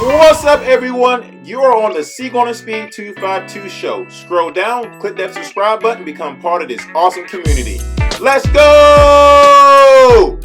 What's up, everyone? You are on the Corvette 252 show. Scroll down, click that subscribe button, become part of this awesome community. Let's go!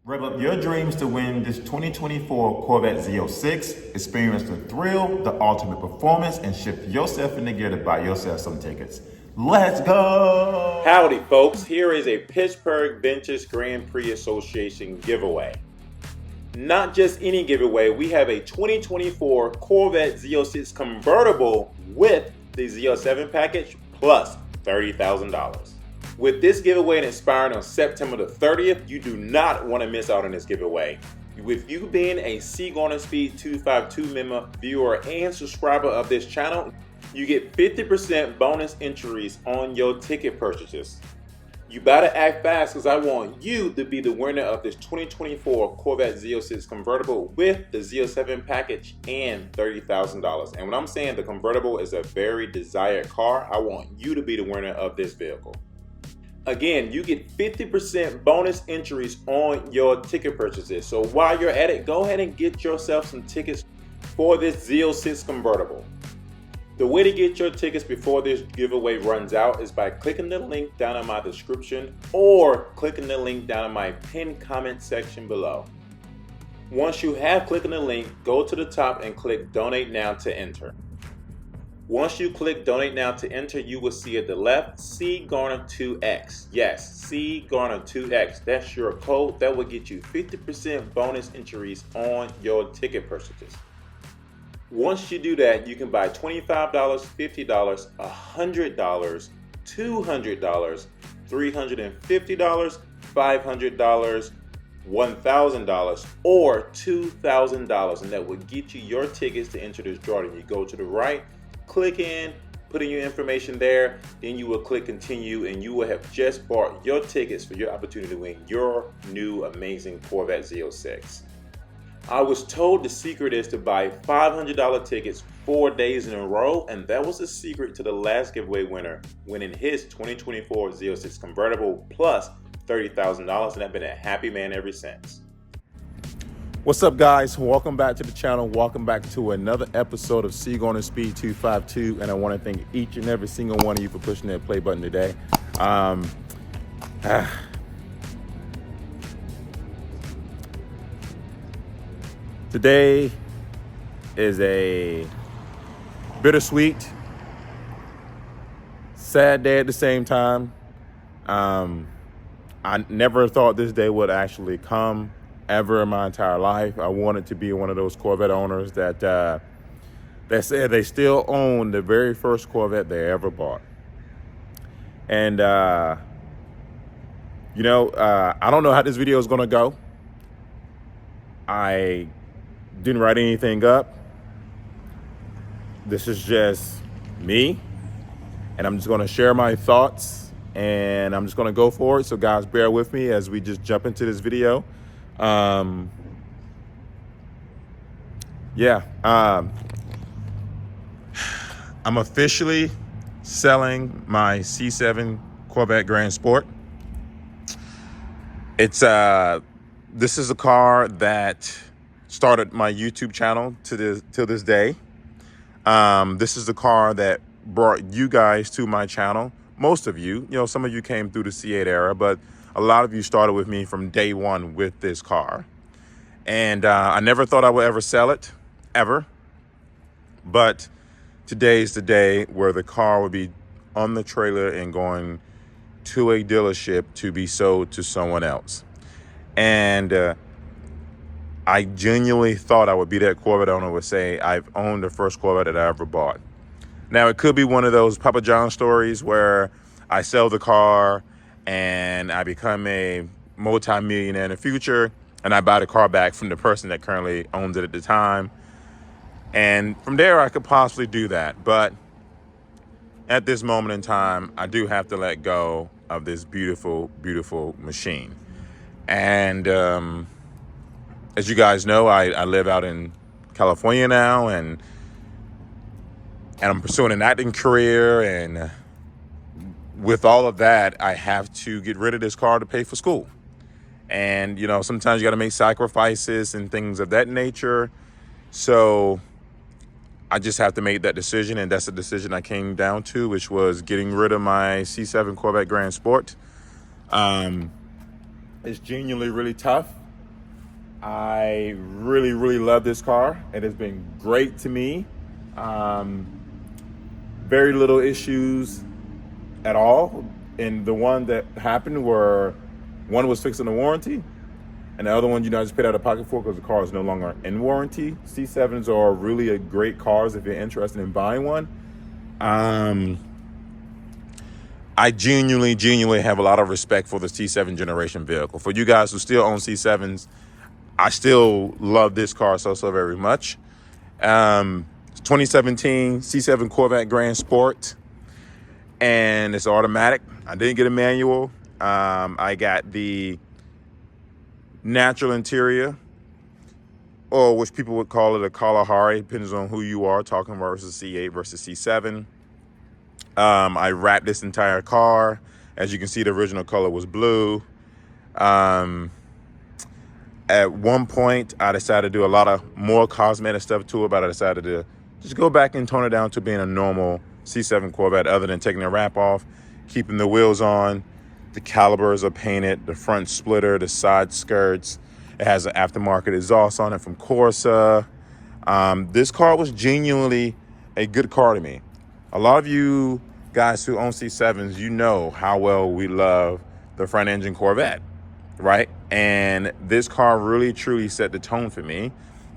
Rev up your dreams to win this 2024 Corvette Z06. Experience the thrill, the ultimate performance, and shift yourself into gear to buy yourself some tickets. Let's go! Howdy, folks. Here is a Pittsburgh Vintage Grand Prix Association giveaway. Not just any giveaway, we have a 2024 Corvette Z06 convertible with the Z07 package plus $30,000. With this giveaway expiring on September the 30th, you do not want to miss out on this giveaway. With you being a Corvette 252 member, viewer, and subscriber of this channel, you get 50% bonus entries on your ticket purchases. You better act fast because I want you to be the winner of this 2024 Corvette Z06 convertible with the Z07 package and $30,000. And when I'm saying the convertible is a very desired car, I want you to be the winner of this vehicle. Again, you get 50% bonus entries on your ticket purchases. So while you're at it, go ahead and get yourself some tickets for this Z06 convertible. The way to get your tickets before this giveaway runs out is by clicking the link down in my description or clicking the link down in my pinned comment section below. Once you have clicked on the link, go to the top and click Donate Now to enter. Once you click Donate Now to enter, you will see at the left CGarner2X. Yes, CGarner2X. That's your code that will get you 50% bonus entries on your ticket purchases. Once you do that, you can buy $25, $50, $100, $200, $350, $500, $1,000, or $2,000, and that will get you your tickets to enter this drawing. You go to the right, click in, put in your information there, then you will click continue, and you will have just bought your tickets for your opportunity to win your new amazing Corvette Z06. I was told the secret is to buy $500 tickets 4 days in a row, and that was the secret to the last giveaway winner winning his 2024 Z06 convertible plus $30,000, and I've been a happy man ever since. What's up, guys? Welcome back to the channel. Welcome back to another episode of Corvette 252, and I want to thank each and every single one of you for pushing that play button today. Today is a bittersweet, sad day at the same time. I never thought this day would actually come ever in my entire life. I wanted to be one of those Corvette owners that said they still own the very first Corvette they ever bought. And, I don't know how this video is going to go. I didn't write anything up. This is just me, and I'm just going to share my thoughts, and I'm just going to go for it. So guys, bear with me as we just jump into this video. I'm officially selling my C7 Corvette GrandSport. This is a car that started my YouTube channel to this day. This is the car that brought you guys to my channel. Most of you, some of you came through the C8 era, but a lot of you started with me from day one with this car. And I never thought I would ever sell it, ever. But today's the day where the car will be on the trailer and going to a dealership to be sold to someone else. And I genuinely thought I would be that Corvette owner would say, I've owned the first Corvette that I ever bought. Now, it could be one of those Papa John stories where I sell the car and I become a multi-millionaire in the future, and I buy the car back from the person that currently owns it at the time. And from there, I could possibly do that. But at this moment in time, I do have to let go of this beautiful, beautiful machine. And as you guys know, I live out in California now, and I'm pursuing an acting career, and with all of that, I have to get rid of this car to pay for school. And, sometimes you got to make sacrifices and things of that nature. So I just have to make that decision, and that's the decision I came down to, which was getting rid of my C7 Corvette GrandSport. It's genuinely really tough. I really, really love this car. It has been great to me. Very little issues at all. And the one that happened were, one was fixing the warranty, and the other one, I just paid out of pocket for because the car is no longer in warranty. C7s are really a great cars if you're interested in buying one. I genuinely have a lot of respect for the C7 generation vehicle. For you guys who still own C7s, I still love this car so very much. 2017 C7 Corvette GrandSport, and it's automatic. I didn't get a manual. I got the natural interior, or which people would call it a Kalahari, depends on who you are, talking versus C8 versus C7. I wrapped this entire car. As you can see, the original color was blue. At one point, I decided to do a lot of more cosmetic stuff to it, but I decided to just go back and tone it down to being a normal C7 Corvette, other than taking the wrap off, keeping the wheels on. The calipers are painted, the front splitter, the side skirts. It has an aftermarket exhaust on it from Corsa. This car was genuinely a good car to me. A lot of you guys who own C7s, you know how well we love the front engine Corvette, right? And this car really truly set the tone for me.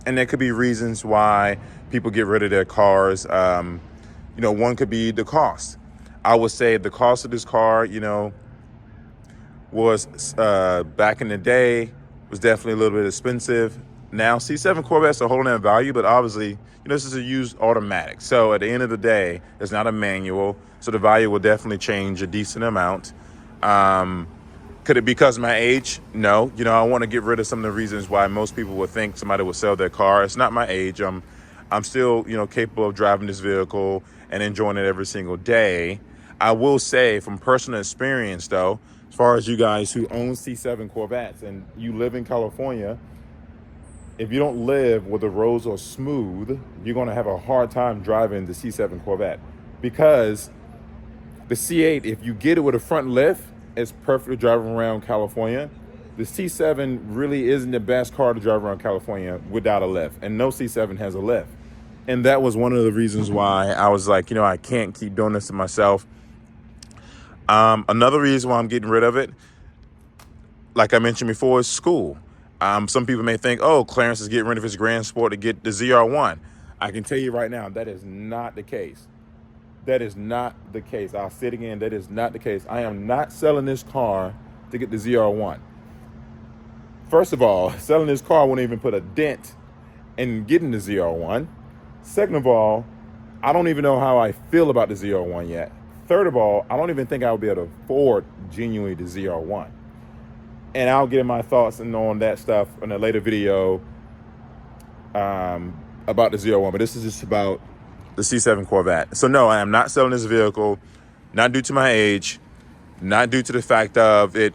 And there could be reasons why people get rid of their cars. One could be the cost. I would say the cost of this car, was back in the day was definitely a little bit expensive. Now C7 Corvettes are holding their value, but obviously, this is a used automatic. So at the end of the day, it's not a manual. So the value will definitely change a decent amount. Could it be because of my age? No. I want to get rid of some of the reasons why most people would think somebody would sell their car. It's not my age. I'm still, capable of driving this vehicle and enjoying it every single day. I will say from personal experience, though, as far as you guys who own C7 Corvettes and you live in California, if you don't live where the roads are smooth, you're going to have a hard time driving the C7 Corvette, because the C8, if you get it with a front lift, it's perfect to drive around California. The C7 really isn't the best car to drive around California without a lift, and no C7 has a lift. And that was one of the reasons why I was like, I can't keep doing this to myself. Another reason why I'm getting rid of it, like I mentioned before, is school. Some people may think, oh, Clarence is getting rid of his GrandSport to get the ZR1. I can tell you right now, that is not the case. That is not the case. I'll say it again, that is not the case. I am not selling this car to get the ZR1. First of all, selling this car won't even put a dent in getting the ZR1. Second of all, I don't even know how I feel about the ZR1 yet. Third of all, I don't even think I'll be able to afford genuinely the ZR1. And I'll get my thoughts on that stuff in a later video about the ZR1. But this is just about the C7 Corvette. So no, I am not selling this vehicle, not due to my age, not due to the fact of it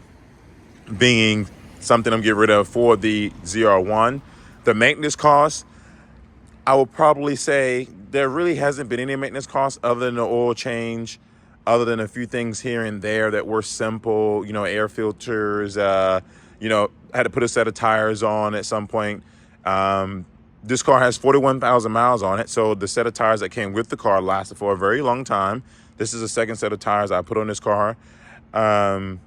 being something I'm getting rid of for the ZR1. The maintenance costs, I will probably say there really hasn't been any maintenance costs other than the oil change, other than a few things here and there that were simple, air filters, had to put a set of tires on at some point. This car has 41,000 miles on it, so the set of tires that came with the car lasted for a very long time. This is the second set of tires I put on this car. So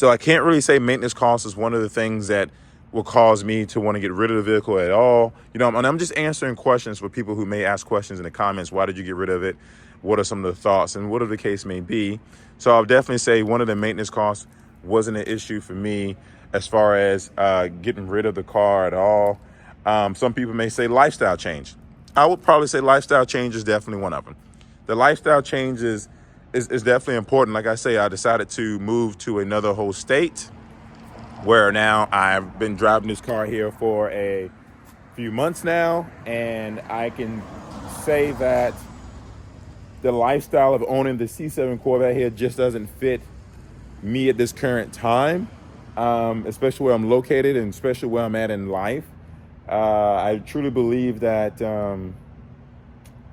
I can't really say maintenance costs is one of the things that will cause me to want to get rid of the vehicle at all. And I'm just answering questions for people who may ask questions in the comments. Why did you get rid of it? What are some of the thoughts and whatever the case may be. So I'll definitely say one of the maintenance costs wasn't an issue for me as far as getting rid of the car at all. Some people may say lifestyle change. I would probably say lifestyle change is definitely one of them. The lifestyle change is definitely important. Like I say, I decided to move to another whole state, where now I've been driving this car here for a few months now, and I can say that the lifestyle of owning the C7 Corvette here just doesn't fit me at this current time, especially where I'm located and especially where I'm at in life. I truly believe that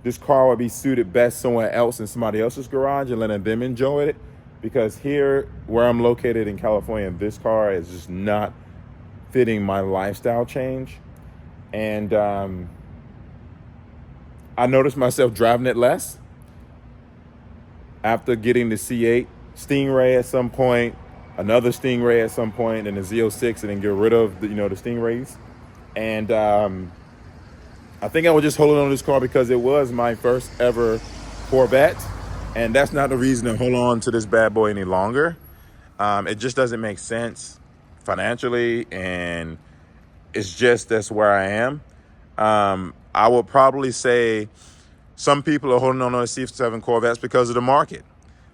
this car would be suited best somewhere else in somebody else's garage and letting them enjoy it. Because here, where I'm located in California, this car is just not fitting my lifestyle change. And I noticed myself driving it less after getting the C8 Stingray at some point, another Stingray at some point, and the Z06, and then get rid of the Stingrays. And I think I was just holding on to this car because it was my first ever Corvette, and that's not the reason to hold on to this bad boy any longer. It just doesn't make sense financially, and it's just that's where I am. I would probably say some people are holding on to C7 Corvettes because of the market.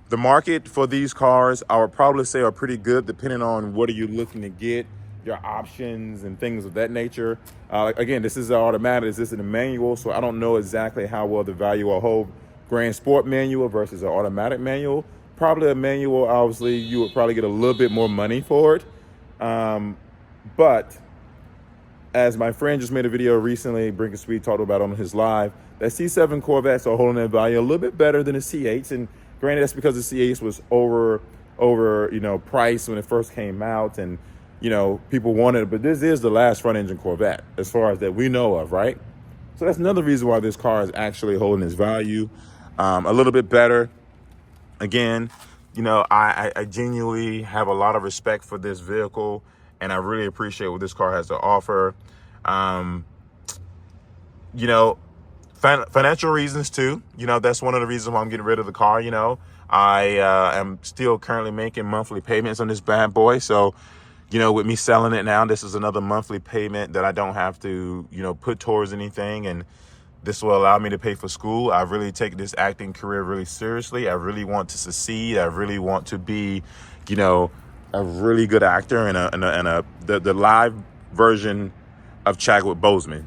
The market for these cars, I would probably say, are pretty good depending on what are you looking to get, your options and things of that nature. Again, this is an automatic, this is a manual, so I don't know exactly how well the value will hold. GrandSport manual versus an automatic manual. Probably a manual, obviously, you would probably get a little bit more money for it. But as my friend just made a video recently, Brinkofspeed talked about on his live, that C7 Corvettes are holding their value a little bit better than the C8s. And granted, that's because the C8s was over priced when it first came out, and people wanted it. But this is the last front engine Corvette as far as that we know of, right? So that's another reason why this car is actually holding its value a little bit better. Again, I genuinely have a lot of respect for this vehicle, and I really appreciate what this car has to offer. Financial reasons too. That's one of the reasons why I'm getting rid of the car. I am still currently making monthly payments on this bad boy. So, with me selling it now, this is another monthly payment that I don't have to, put towards anything. And this will allow me to pay for school. I really take this acting career really seriously. I really want to succeed. I really want to be, a really good actor and the live version of Chadwick Boseman.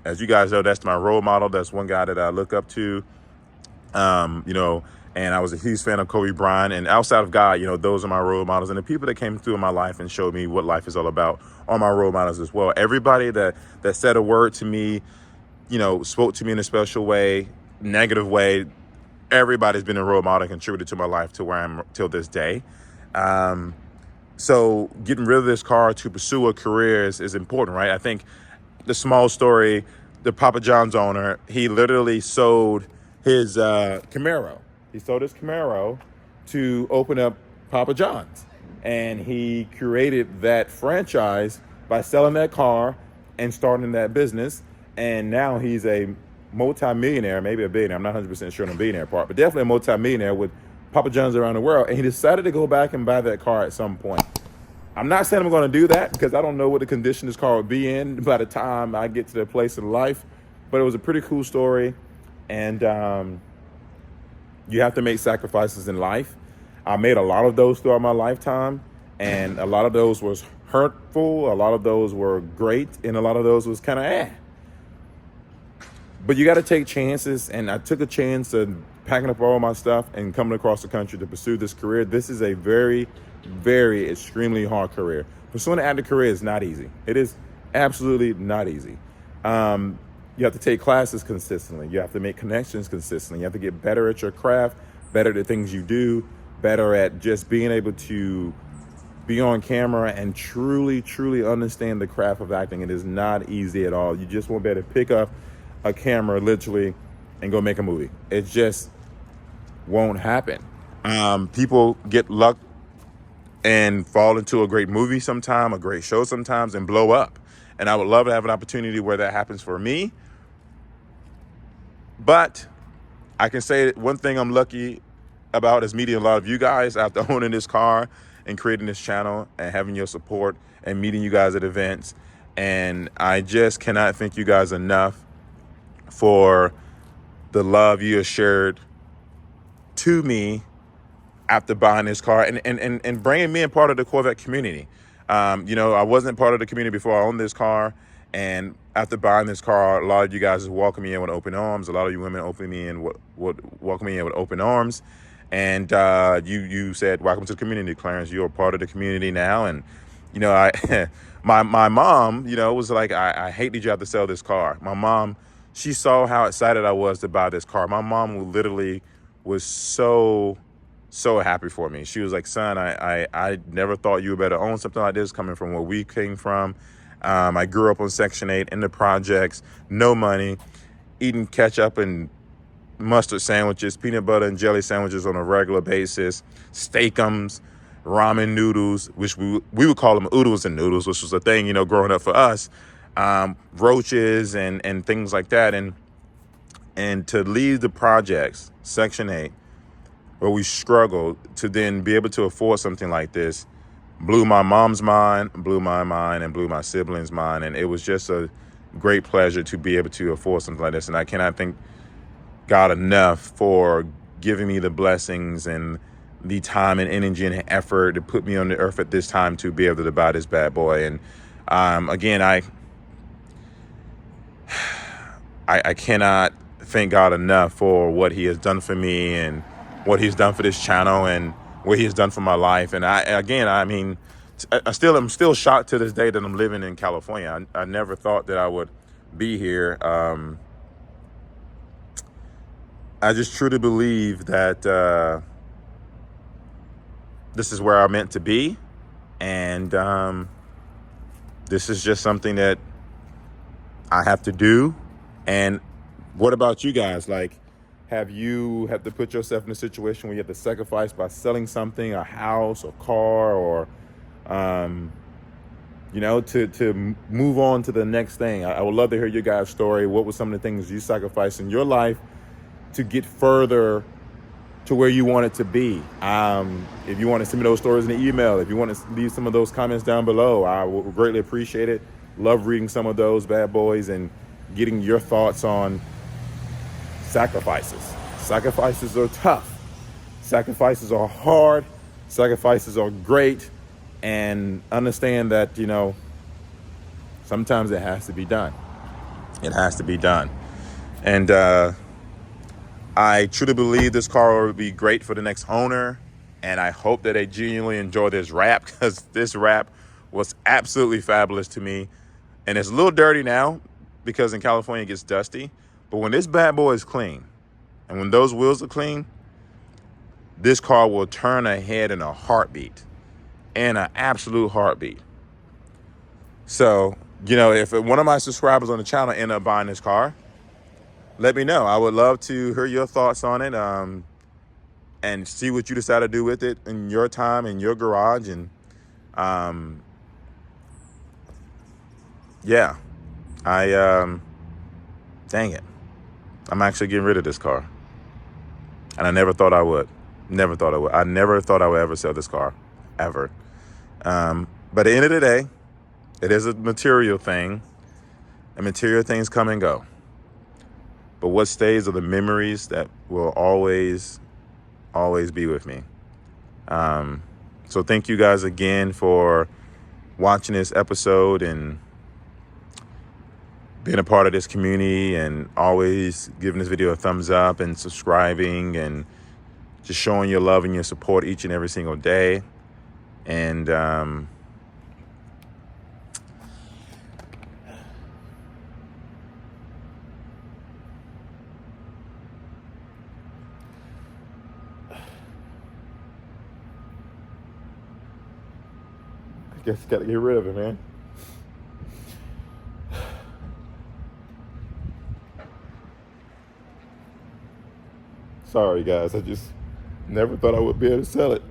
As you guys know, that's my role model. That's one guy that I look up to. And I was a huge fan of Kobe Bryant. And outside of God, those are my role models. And the people that came through in my life and showed me what life is all about are my role models as well. Everybody that said a word to me, spoke to me in a special way, negative way, everybody's been a role model and contributed to my life to where I'm till this day. So getting rid of this car to pursue a career is important, right? I think the small story, the Papa John's owner, he literally sold his Camaro. He sold his Camaro to open up Papa John's. And he created that franchise by selling that car and starting that business. And now he's a multi-millionaire, maybe a billionaire. I'm not 100% sure on the billionaire part, but definitely a multi-millionaire with Papa John's around the world. And he decided to go back and buy that car at some point. I'm not saying I'm going to do that because I don't know what the condition this car would be in by the time I get to the place in life. But it was a pretty cool story. And you have to make sacrifices in life. I made a lot of those throughout my lifetime. And a lot of those was hurtful. A lot of those were great. And a lot of those was kind of But you got to take chances. And I took a chance of packing up all my stuff and coming across the country to pursue this career. This is a very, very extremely hard career. Pursuing an acting career is not easy. It is absolutely not easy. You have to take classes consistently. You have to make connections consistently. You have to get better at your craft, better at the things you do, better at just being able to be on camera and truly, truly understand the craft of acting. It is not easy at all. You just won't be able to pick up a camera literally and go make a movie. It just won't happen. People get luck and fall into a great movie sometime, a great show sometimes, and blow up. And I would love to have an opportunity where that happens for me. But I can say that one thing I'm lucky about is meeting a lot of you guys after owning this car and creating this channel and having your support and meeting you guys at events. And I just cannot thank you guys enough for the love you have shared to me after buying this car and bringing me in part of the Corvette community. I wasn't part of the community before I owned this car. And after buying this car, a lot of you guys welcomed me in with open arms. A lot of you women welcomed me in with open arms. And you said, welcome to the community, Clarence. You're a part of the community now. And you know, my mom, you know, was like, I hate that you have to sell this car. My mom, she saw how excited I was to buy this car. My mom literally was so happy for me. She was like, son, I never thought you would better own something like this coming from where we came from. I grew up on Section 8 in the projects, no money, eating ketchup and mustard sandwiches, peanut butter and jelly sandwiches on a regular basis, steakums, ramen noodles, which we would call them oodles and noodles, which was a thing, you know, growing up for us, roaches and things like that. And to leave the projects, Section 8, where we struggled, to then be able to afford something like this blew my mom's mind, blew my mind, and blew my siblings' mind. And it was just a great pleasure to be able to afford something like this. And I cannot thank God enough for giving me the blessings and the time and energy and effort to put me on the earth at this time to be able to buy this bad boy. And again, I cannot thank God enough for what he has done for me and what he's done for this channel and what he has done for my life. And I'm still shocked to this day that I'm living in California. I never thought that I would be here. I just truly believe that this is where I'm meant to be. And this is just something that I have to do. And what about you guys? Like, have you had to put yourself in a situation where you have to sacrifice by selling something, a house, a car, or, you know, to move on to the next thing? I would love to hear your guys' story. What were some of the things you sacrificed in your life to get further to where you want it to be? If you want to send me those stories in the email, if you want to leave some of those comments down below, I would greatly appreciate it. Love reading some of those bad boys and getting your thoughts on sacrifices. Sacrifices are tough. Sacrifices are hard. Sacrifices are great. And understand that, you know, sometimes it has to be done. It has to be done. And I truly believe this car will be great for the next owner. And I hope that they genuinely enjoy this wrap, because this wrap was absolutely fabulous to me. And it's a little dirty now because in California it gets dusty. But when this bad boy is clean and when those wheels are clean, this car will turn ahead in a heartbeat, in an absolute heartbeat. So, you know, if one of my subscribers on the channel end up buying this car, let me know. I would love to hear your thoughts on it, and see what you decide to do with it in your time, in your garage. And yeah, dang it, I'm actually getting rid of this car. And I never thought I would. Never thought I would. I never thought I would ever sell this car, ever. But at the end of the day, it is a material thing, and material things come and go. But what stays are the memories that will always be with me. So thank you guys again for watching this episode and being a part of this community, and always giving this video a thumbs up and subscribing and just showing your love and your support each and every single day. And I guess gotta get rid of it, man. Sorry, guys. I just never thought I would be able to sell it.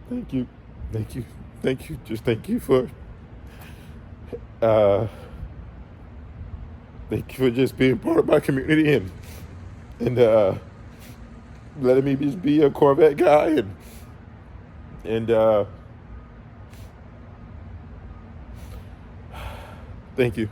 Thank you. Thank you. Thank you. Just thank you for just being part of my community and letting me just be a Corvette guy and thank you.